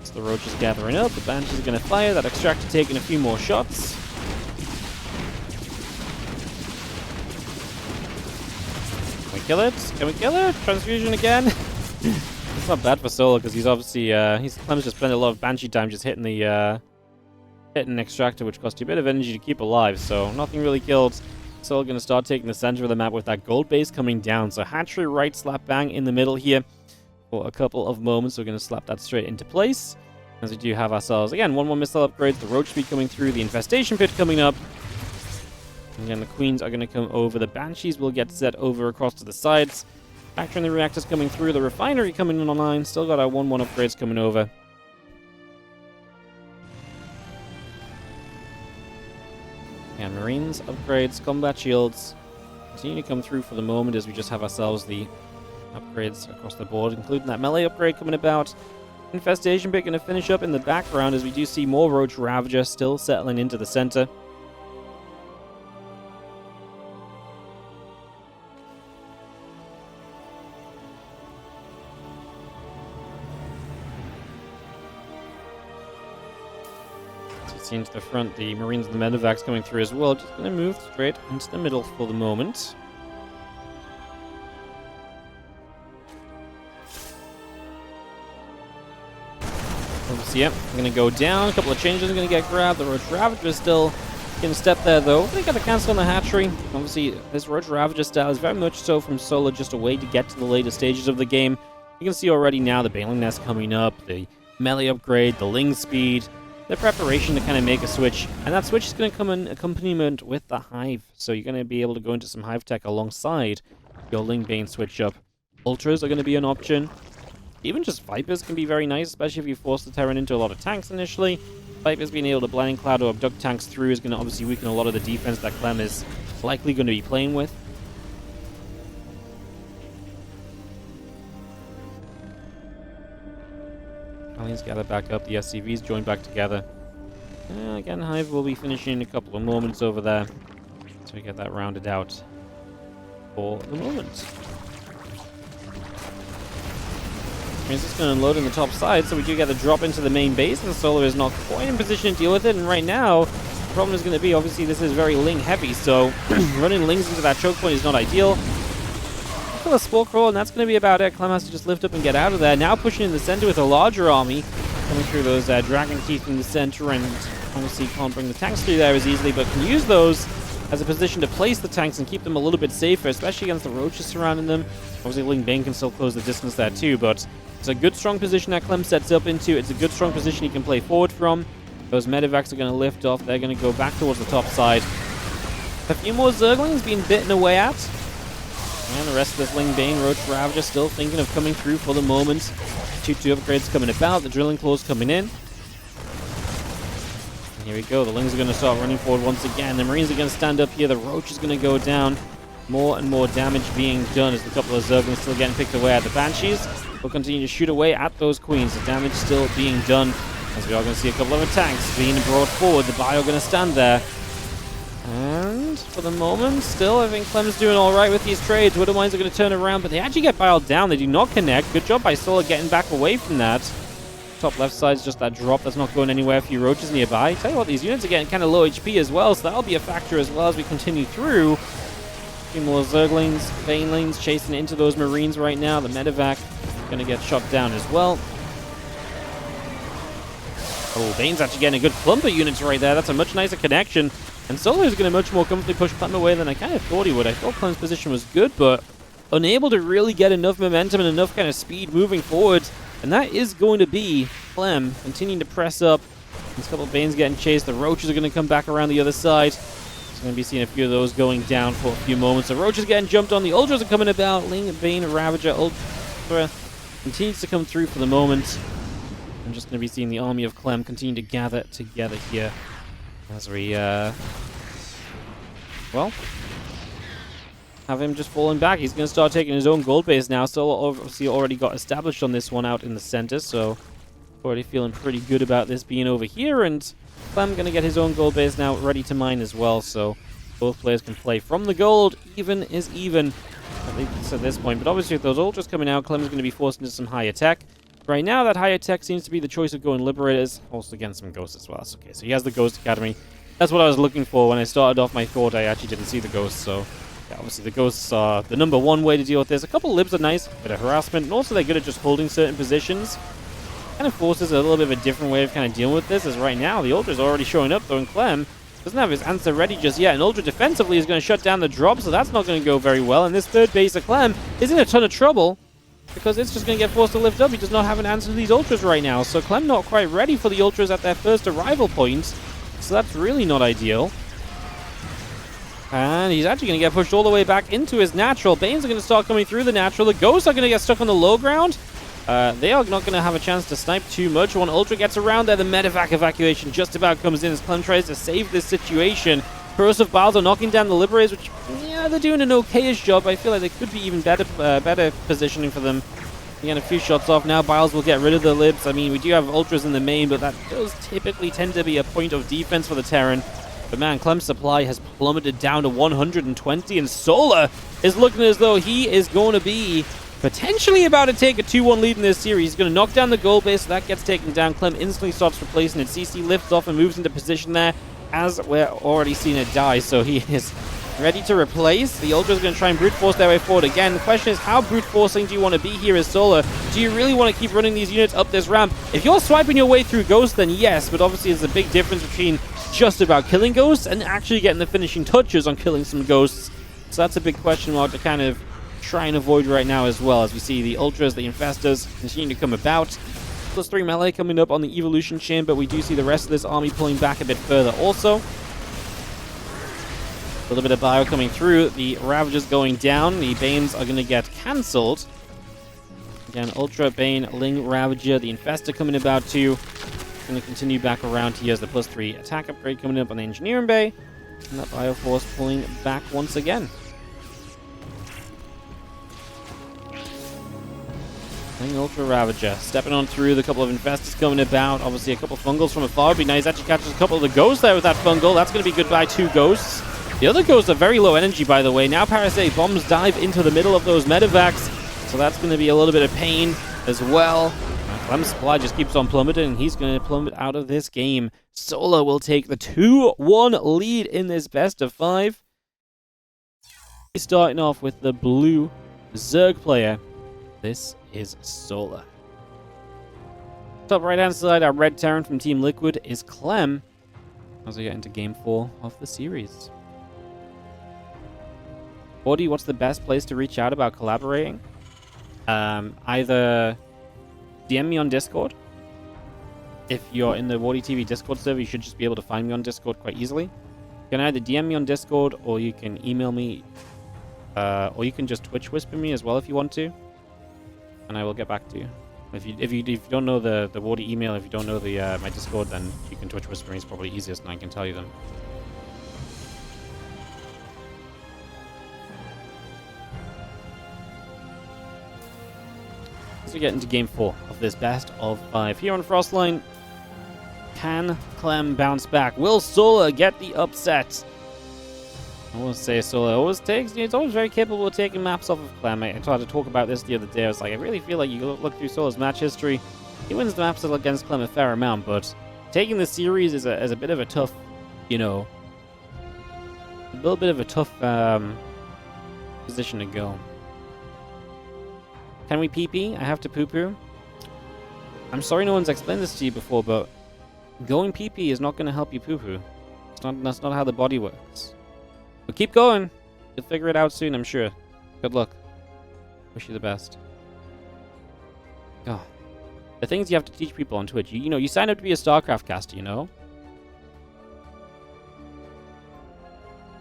So the Roach is gathering up, the Banshees are going to fire, that Extractor taking a few more shots. Can we kill it? Can we kill it? Transfusion again? It's not bad for Solar, because he's obviously, Clem's just spent a lot of Banshee time just hitting the, hitting an Extractor, which costs you a bit of energy to keep alive, so nothing really killed. Solar going to start taking the center of the map with that gold base coming down. So hatchery right slap bang in the middle here for a couple of moments. We're going to slap that straight into place. As we do have ourselves, again, 1-1 missile upgrades, the Roach Speed coming through, the Infestation Pit coming up. And again, the Queens are going to come over. The Banshees will get set over across to the sides. Factoring the reactors coming through, the Refinery coming in online. Still got our 1-1 upgrades coming over. And Marines, upgrades, combat shields continue to come through for the moment as we just have ourselves the upgrades across the board, including that melee upgrade coming about. Infestation Pit going to finish up in the background as we do see more Roach Ravager still settling into the center. Into the front, the Marines and the Medivacs coming through as well. Just going to move straight into the middle for the moment. Obviously, yep, I'm going to go down. A couple of changes are going to get grabbed. The Roach Ravager is still in step there, though. They got to cancel on the hatchery. Obviously, this Roach Ravager style is very much so from Solar, just a way to get to the later stages of the game. You can see already now the Baling Nest coming up, the melee upgrade, the Ling Speed, the preparation to kind of make a switch, and that switch is going to come in accompaniment with the Hive, so you're going to be able to go into some Hive tech alongside your Ling Bane switch up. Ultras are going to be an option. Even just Vipers can be very nice, especially if you force the Terran into a lot of tanks initially. Vipers being able to Blinding Cloud or abduct tanks through is going to obviously weaken a lot of the defense that Clem is likely going to be playing with. Aliens gather back up, the SCVs join back together. Again, Hive will be finishing in a couple of moments over there. So we get that rounded out for the moment. It's just going to unload on the top side, so we do get a drop into the main base, and Solar is not quite in position to deal with it, and right now, the problem is going to be, obviously, this is very Ling heavy, so running Lings into that choke point is not ideal. A Spore Crawl, and that's going to be about it. Clem has to just lift up and get out of there. Now pushing in the center with a larger army, coming through those Dragon Teeth in the center, and obviously can't bring the tanks through there as easily, but can use those as a position to place the tanks and keep them a little bit safer, especially against the Roaches surrounding them. Obviously, Ling Bane can still close the distance there too, but it's a good, strong position that Clem sets up into. It's a good, strong position he can play forward from. Those Medivacs are going to lift off. They're going to go back towards the top side. A few more Zerglings being bitten away at. And the rest of this Ling Bane, Roach Ravager still thinking of coming through for the moment. 2-2 upgrades coming about, the Drilling Claws coming in. And here we go, the Lings are going to start running forward once again. The Marines are going to stand up here, the Roach is going to go down. More and more damage being done as a couple of Zerglings still getting picked away at the Banshees. Will continue to shoot away at those Queens. The damage still being done as we are going to see a couple of attacks being brought forward. The Bio going to stand there. And for the moment, still, I think Clem's doing all right with these trades. Widowmines are going to turn around, but they actually get biled down. They do not connect. Good job by Solar getting back away from that. Top left side is just that drop that's not going anywhere. A few Roaches nearby. Tell you what, these units are getting kind of low HP as well, so that'll be a factor as well as we continue through. A few more Zerglings, Banelings chasing into those Marines right now. The Medivac going to get shot down as well. Oh, Bane's actually getting a good clump of units right there. That's a much nicer connection. And Solar is going to much more comfortably push Clem away than I kind of thought he would. I thought Clem's position was good, but unable to really get enough momentum and enough kind of speed moving forward. And that is going to be Clem continuing to press up. There's a couple of Banes getting chased. The Roaches are going to come back around the other side. So going to be seeing a few of those going down for a few moments. The Roaches getting jumped on. The Ultras are coming about. Ling, Bane, Ravager, Ultra continues to come through for the moment. I'm just going to be seeing the army of Clem continue to gather together here. As we, well, have him just falling back. He's going to start taking his own gold base now. Still obviously already got established on this one out in the center, so Already feeling pretty good about this being over here, and Clem going to get his own gold base now ready to mine as well, so both players can play from the gold. Even is even, at least at this point. But obviously with those ultras coming out, Clem's going to be forced into some higher tech. Right now, that higher tech seems to be the choice of going Liberators, also against some Ghosts as well. That's okay, so he has the Ghost Academy. That's what I was looking for when I started off my thought. I actually didn't see the Ghosts, so yeah, obviously the Ghosts are the #1 way to deal with this. A couple of Libs are nice, a bit of harassment, and also they're good at just holding certain positions. Kind of forces a little bit of a different way of kind of dealing with this, as right now the Ultra's already showing up though, and Clem doesn't have his answer ready just yet, and Ultra defensively is going to shut down the drop, so that's not going to go very well, and this third base of Clem is in a ton of trouble, because it's just going to get forced to lift up. He does not have an answer to these Ultras right now, so Clem not quite ready for the Ultras at their first arrival point, so that's really not ideal. And he's actually going to get pushed all the way back into his natural. Banes are going to start coming through the natural. The Ghosts are going to get stuck on the low ground. They are not going to have a chance to snipe too much. One Ultra gets around there. The medevac evacuation just about comes in as Clem tries to save this situation. Corrosive Biles are knocking down the Liberators, which, yeah, they're doing an okay-ish job. I feel like they could be even better positioning for them. Again, a few shots off now. Biles will get rid of the Libs. I mean, we do have Ultras in the main, but that does typically tend to be a point of defense for the Terran. But man, Clem's supply has plummeted down to 120, and Solar is looking as though he is going to be potentially about to take a 2-1 lead in this series. He's going to knock down the gold base, so that gets taken down. Clem instantly starts replacing it. CC lifts off and moves into position there, as we're already seeing it die, so he is ready to replace. The Ultra's going to try and brute force their way forward again. The question is, how brute forcing do you want to be here as Solar? Do you really want to keep running these units up this ramp? If you're swiping your way through Ghosts, then yes, but obviously there's a big difference between just about killing Ghosts and actually getting the finishing touches on killing some Ghosts. So that's a big question mark to kind of try and avoid right now as well, as we see the Ultras, the Infestors continue to come about. +3 melee coming up on the Evolution Chain, but we do see the rest of this army pulling back a bit further also. A little bit of bio coming through. The Ravagers going down. The Banes are going to get cancelled. Again, Ultra, Bane, Ling, Ravager. The Infestor coming about too. Going to continue back around. He has the +3 attack upgrade coming up on the Engineering Bay. And that Bioforce pulling back once again. Ling, Ultra, Ravager. Stepping on through. The couple of Infestors coming about. Obviously a couple of Fungals from afar would be nice. Actually catches a couple of the Ghosts there with that Fungal. That's going to be goodbye 2 Ghosts. The other Ghosts are very low energy, by the way. Now Parasite Bombs dive into the middle of those medevacs, so that's going to be a little bit of pain as well. Clem's supply just keeps on plummeting, and he's going to plummet out of this game. Solar will take the 2-1 lead in this best of 5. Starting off with the blue Zerg player. This is Solar. Top right-hand side, our red Terran from Team Liquid is Clem, as we get into Game 4 of the series. Wardy, what's the best place to reach out about collaborating? Either DM me on Discord. If you're in the WardiTV Discord server, you should just be able to find me on Discord quite easily. You can either DM me on Discord, or you can email me, or you can just Twitch whisper me as well if you want to, and I will get back to you. If you don't know the Wardy email, if you don't know the my Discord, then you can Twitch whisper me. It's probably easiest, and I can tell you them. As we get into Game 4 of this best of 5 here on Frostline, can Clem bounce back? Will Solar get the upset? I won't say Solar always takes. He's always very capable of taking maps off of Clem. I tried to talk about this the other day. I was like, I really feel like you look through Solar's match history. He wins the maps against Clem a fair amount, but taking the series is a bit of a tough, you know, a little bit of a tough position to go. Can we pee-pee? I have to poo-poo. I'm sorry no one's explained this to you before, but going pee-pee is not going to help you poo-poo. That's not how the body works. But keep going. You'll figure it out soon, I'm sure. Good luck. Wish you the best. Oh. The things you have to teach people on Twitch. You know, you sign up to be a StarCraft caster, you know?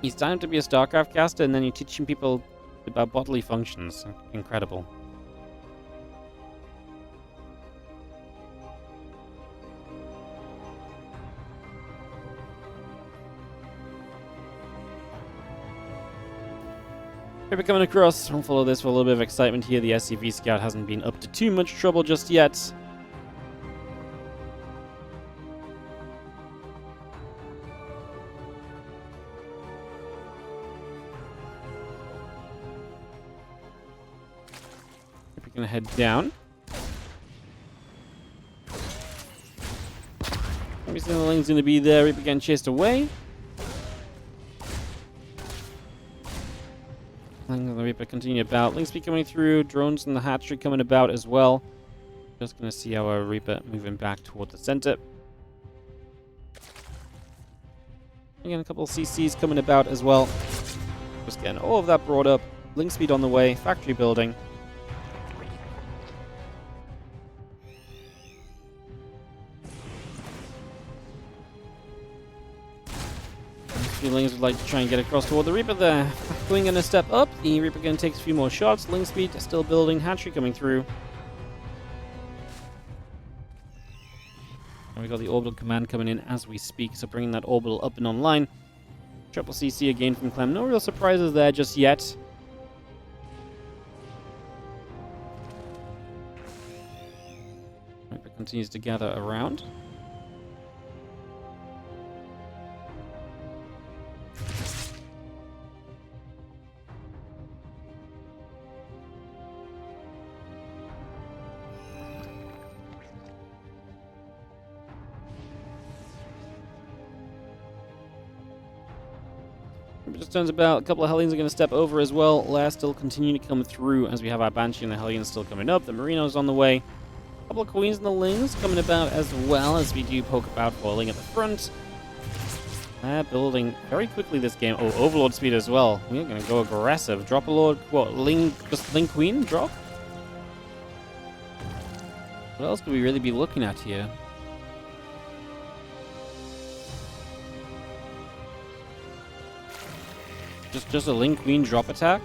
You sign up to be a StarCraft caster, and then you're teaching people about bodily functions. Incredible. Here we're coming across. We'll follow this for a little bit of excitement here. The SCV Scout hasn't been up to too much trouble just yet. going to head down. Obviously, the Ling's going to be there. Reaper getting chased away. Ling and the Reaper continue about. Ling speed coming through. Drones and the hatchery coming about as well. Just going to see our Reaper moving back toward the center. Again, a couple of CCs coming about as well. Just getting all of that brought up. Ling speed on the way. Factory building. Lings would like to try and get across toward the Reaper there. Going going to step up. The Reaper going to take a few more shots. Ling speed still building. Hatchery coming through. And we got the orbital command coming in as we speak, so bringing that orbital up and online. Triple CC again from Clem. No real surprises there just yet. Reaper continues to gather around. Just turns about. A couple of Hellions are going to step over as well. Lair still continue to come through as we have our Banshee and the Hellions still coming up. The Marino's on the way. A couple of Queens and the Lings coming about as well as we do poke about for Ling at the front. They're building very quickly this game. Oh, Overlord speed as well. We're going to go aggressive. Drop a Lord. What? Ling? Just Ling Queen? Drop? What else could we really be looking at here? Just a Ling Queen drop attack.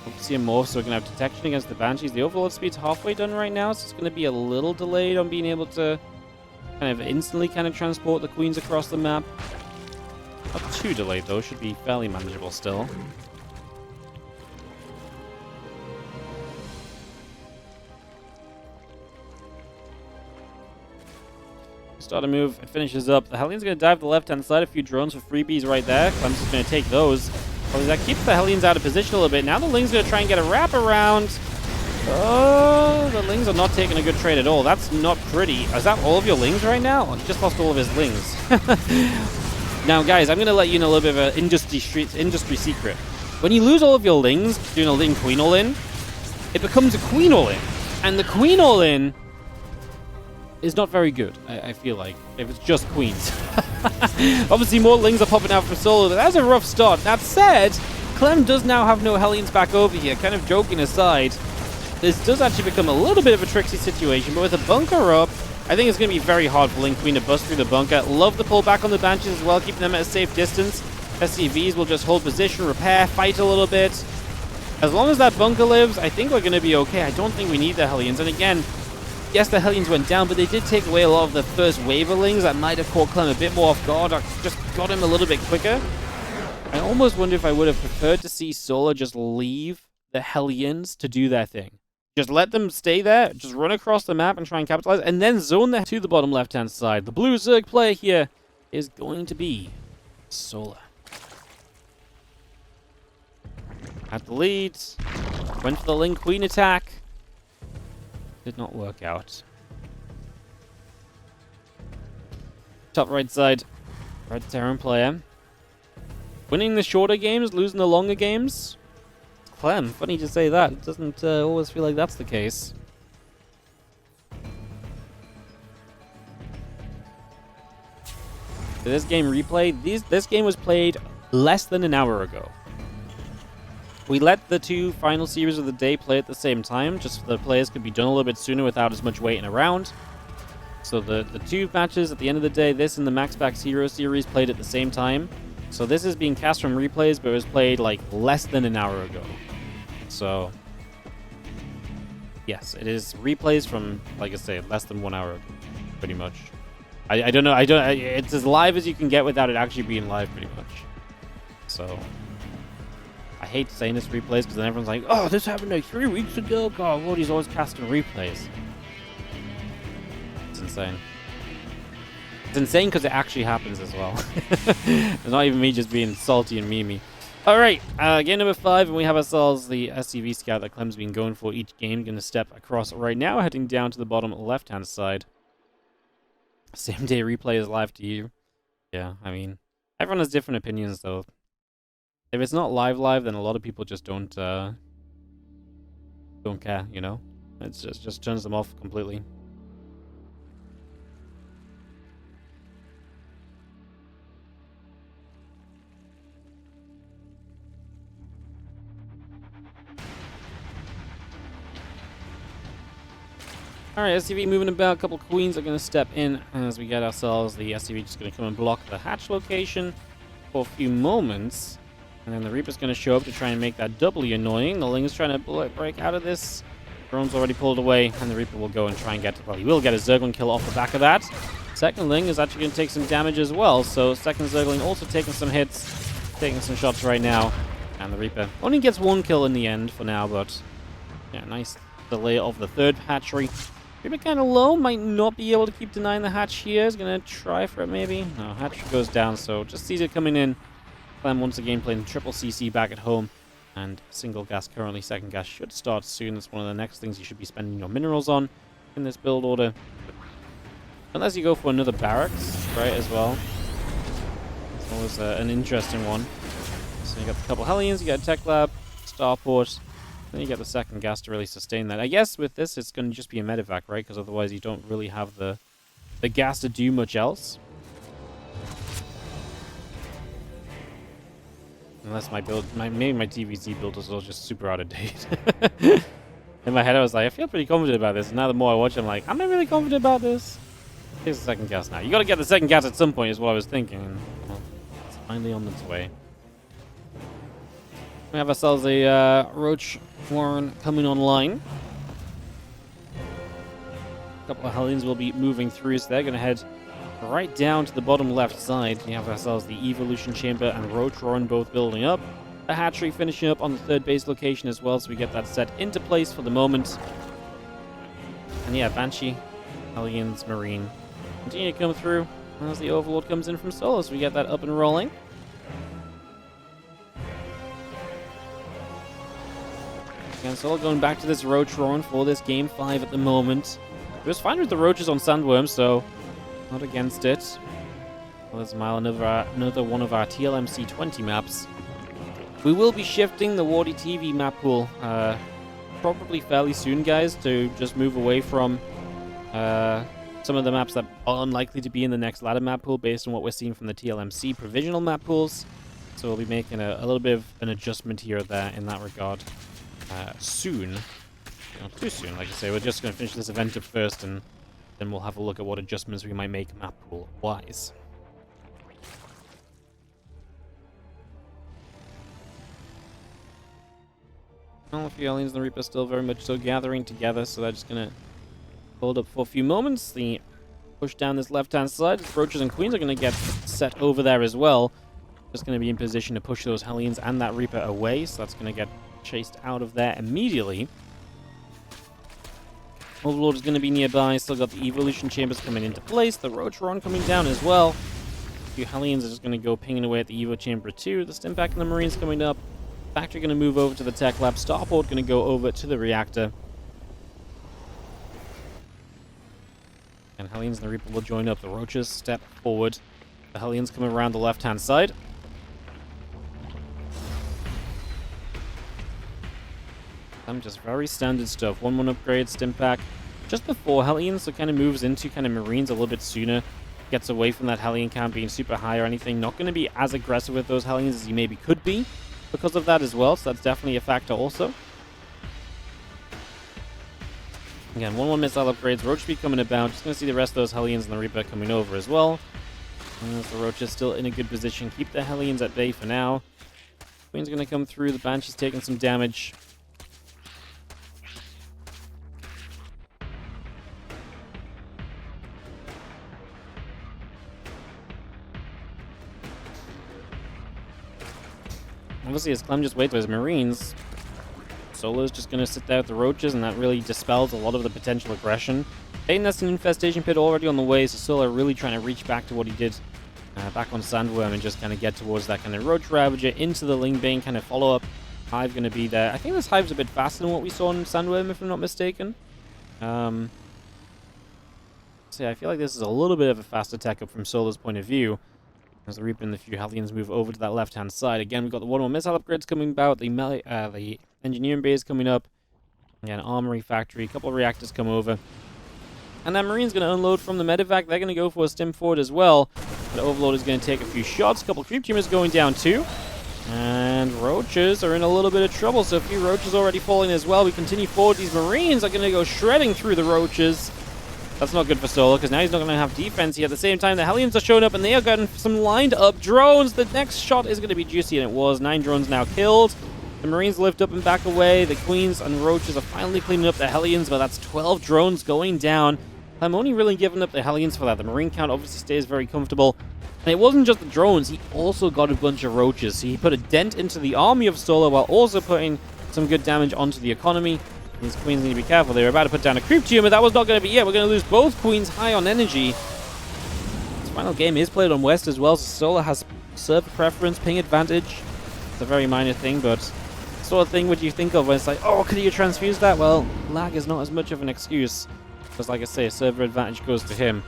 Hope to see a morph so we can have detection against the Banshees. The Overlord speed's halfway done right now, so it's going to be a little delayed on being able to kind of instantly kind of transport the Queens across the map. Not too delayed though, should be fairly manageable still. Start a move, it finishes up. The Hellions going to dive to the left-hand side. A few drones for freebies right there. Clem's just going to take those. Probably that keeps the Hellions out of position a little bit. Now the Ling's going to try and get a wrap around. Oh, the Lings are not taking a good trade at all. That's not pretty. Is that all of your Lings right now? Oh, he just lost all of his Lings. Now, guys, I'm going to let you know a little bit of an industry secret. When you lose all of your Lings doing a Ling Queen all-in, it becomes a Queen all-in. And the Queen all-in is not very good, I feel like, if it's just Queens. Obviously, more Lings are popping out from Solar, but that's a rough start. That said, Clem does now have no Hellions back over here. Kind of joking aside, this does actually become a little bit of a tricksy situation, but with a bunker up, I think it's going to be very hard for Ling Queen to bust through the bunker. Love the pull back on the Banshees as well, keeping them at a safe distance. SCVs will just hold position, repair, fight a little bit. As long as that bunker lives, I think we're going to be okay. I don't think we need the Hellions. And again, yes, the Hellions went down, but they did take away a lot of the first wave of Lings that might have caught Clem a bit more off guard. I just got him a little bit quicker. I almost wonder if I would have preferred to see Solar just leave the Hellions to do their thing. Just let them stay there, just run across the map and try and capitalize, and then zone them to the bottom left-hand side. The blue Zerg player here is going to be Solar. At the lead. Went for the Ling Queen attack. Did not work out. Top right side. Red Terran player. Winning the shorter games, losing the longer games. Clem, funny to say that. It doesn't always feel like that's the case. So this game replay. This game was played less than an hour ago. We let the two final series of the day play at the same time, just so the players could be done a little bit sooner without as much waiting around. So the two matches at the end of the day, this and the Max Packs Hero series played at the same time. So this is being cast from replays, but it was played like less than an hour ago. So yes, it is replays from, like I say, less than 1 hour ago, pretty much. I don't know. It's as live as you can get without it actually being live, pretty much. So I hate saying this replays because then everyone's like, oh, this happened like 3 weeks ago. God, Wardy's always casting replays. It's insane. It's insane because it actually happens as well. It's not even me just being salty and memey. Alright, game number 5, and we have ourselves the SCV scout that Clem's been going for each game. Going to step across right now, heading down to the bottom left-hand side. Same day replay is live to you. Yeah, I mean, everyone has different opinions, though. If it's not live, then a lot of people just don't care, you know? It just turns them off completely. Alright, SCV moving about. A couple queens are going to step in as we get ourselves. The SCV just going to come and block the hatch location for a few moments. And then the Reaper's going to show up to try and make that doubly annoying. The Ling is trying to break out of this. Drone's already pulled away, and the Reaper will go and try and get... Well, he will get a Zergling kill off the back of that. Second Ling is actually going to take some damage as well. So second Zergling also taking some hits, taking some shots right now. And the Reaper only gets one kill in the end for now, but... Yeah, nice delay of the third hatchery. Reaper kind of low, might not be able to keep denying the hatch here. He's going to try for it maybe. No, hatch goes down, so just sees it coming in. Clem once again playing triple CC back at home. And single gas currently, second gas should start soon. That's one of the next things you should be spending your minerals on in this build order. Unless you go for another barracks, right, as well. It's always an interesting one. So you got a couple Hellions, you got a tech lab, starport. Then you get the second gas to really sustain that. I guess with this, it's going to just be a medevac, right? Because otherwise you don't really have the gas to do much else. Unless my build, maybe my TvZ build is all just super out of date. In my head, I was like, I feel pretty confident about this. And now the more I watch, I'm like, am I really confident about this? Here's the second gas now. You got to get the second gas at some point, is what I was thinking. And, well, it's finally on its way. We have ourselves a Roach Warren coming online. A couple of Hellions will be moving through, so they're going to head right down to the bottom left side. We have ourselves the Evolution Chamber and Roach Warren both building up. A hatchery finishing up on the third base location as well, so we get that set into place for the moment. And yeah, Banshee, Hellions, Marine continue to come through as the Overlord comes in from Solar, so we get that up and rolling. Again, Solar going back to this Roach Warren for this game 5 at the moment. It was fine with the Roaches on Sandworm, so not against it. Well, there's Mile, another one of our TLMC 20 maps. We will be shifting the WardiTV map pool probably fairly soon, guys, to just move away from some of the maps that are unlikely to be in the next ladder map pool based on what we're seeing from the TLMC provisional map pools. So we'll be making a little bit of an adjustment here or there in that regard soon. Not too soon, like I say. We're just going to finish this event up first, and then we'll have a look at what adjustments we might make map pool-wise. Well, the Aliens and the Reaper still very much so gathering together, so they're just going to hold up for a few moments. The push down this left-hand side. The Roaches and Queens are going to get set over there as well. Just going to be in position to push those Hellions and that Reaper away, so that's going to get chased out of there immediately. Overlord is going to be nearby. Still got the Evolution Chambers coming into place. The Roach Warren coming down as well. A few Hellions are just going to go pinging away at the Evo Chamber too. The Stimpack and the Marines coming up. Factory going to move over to the Tech Lab. Starport going to go over to the Reactor. And Hellions and the Reaper will join up. The Roaches step forward. The Hellions come around the left-hand side. Just very standard stuff. 1-1 upgrade, Stimpack. Just before Hellions, so kind of moves into kind of Marines a little bit sooner. Gets away from that Hellion count being super high or anything. Not going to be as aggressive with those Hellions as he maybe could be because of that as well, so that's definitely a factor also. Again, 1-1 missile upgrades. Roach speed coming about. Just going to see the rest of those Hellions and the Reaper coming over as well. And the Roach is still in a good position. Keep the Hellions at bay for now. Queen's going to come through. The Banshee's taking some damage. Obviously, as Clem just waits for his Marines, Solar's just going to sit there with the Roaches, and that really dispels a lot of the potential aggression. Bane, that's an infestation pit already on the way, so Solar really trying to reach back to what he did back on Sandworm and just kind of get towards that kind of Roach Ravager into the Ling Bane kind of follow-up. Hive going to be there. I think this Hive's a bit faster than what we saw in Sandworm, if I'm not mistaken. So yeah, I feel like this is a little bit of a faster tech-up from Solar's point of view. As the Reaper and the few Hellions move over to that left-hand side. Again, we've got the 1-1 missile upgrades coming about, the engineering base coming up. Again, armory factory, a couple of reactors come over. And then Marine's going to unload from the medevac. They're going to go for a stim forward as well. The Overlord is going to take a few shots. A couple of creep tumors going down too. And Roaches are in a little bit of trouble. So a few Roaches already falling as well. We continue forward. These Marines are going to go shredding through the Roaches. That's not good for Solar, because now he's not going to have defense here. At the same time, the Hellions are showing up, and they are getting some lined-up drones. The next shot is going to be juicy, and it was. 9 drones now killed. The Marines lift up and back away. The Queens and Roaches are finally cleaning up the Hellions, but that's 12 drones going down. I'm only really giving up the Hellions for that. The Marine count obviously stays very comfortable. And it wasn't just the drones. He also got a bunch of Roaches. So he put a dent into the army of Solar while also putting some good damage onto the economy. These Queens need to be careful. They were about to put down a creep tumor. That was not going to be it. We're going to lose both Queens high on energy. This final game is played on West as well, so Solar has server preference, ping advantage. It's a very minor thing, but sort of thing would you think of when it's like, oh, could you transfuse that? Well, lag is not as much of an excuse. Because like I say, server advantage goes to him.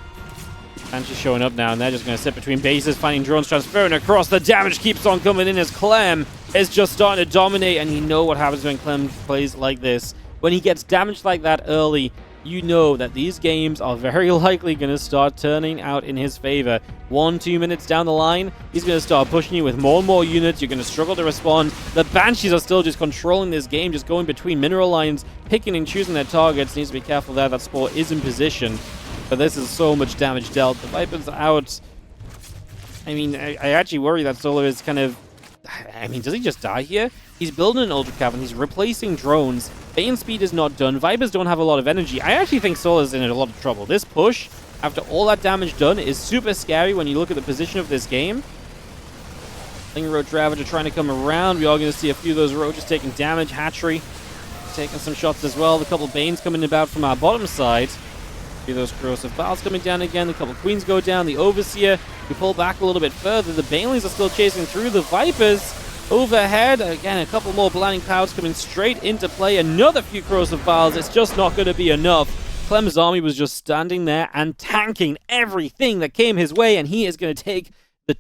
Banshee's showing up now, and they're just going to sit between bases, finding drones transferring across. The damage keeps on coming in as Clem is just starting to dominate, and you know what happens when Clem plays like this. When he gets damaged like that early, you know that these games are very likely going to start turning out in his favor. 1-2 minutes down the line, he's going to start pushing you with more and more units. You're going to struggle to respond. The Banshees are still just controlling this game, just going between mineral lines, picking and choosing their targets. Needs to be careful there. That Spore is in position. But this is so much damage dealt. The Vipers are out. I mean, I actually worry that Solar is kind of... I mean, does he just die here? He's building an Ultra Cavern. He's replacing drones. Bane speed is not done. Vipers don't have a lot of energy. I actually think Solar's in a lot of trouble. This push, after all that damage done, is super scary when you look at the position of this game. I think Roach Ravager trying to come around. We are going to see a few of those Roaches taking damage. Hatchery taking some shots as well. A couple of Banes coming about from our bottom side. A few of those Corrosive Vials coming down again. A couple of Queens go down. The Overseer, we pull back a little bit further. The Banelings are still chasing through. The Vipers overhead. Again, a couple more Blinding Clouds coming straight into play. Another few Corrosive Vials. It's just not going to be enough. Clem's army was just standing there and tanking everything that came his way, and he is going to take the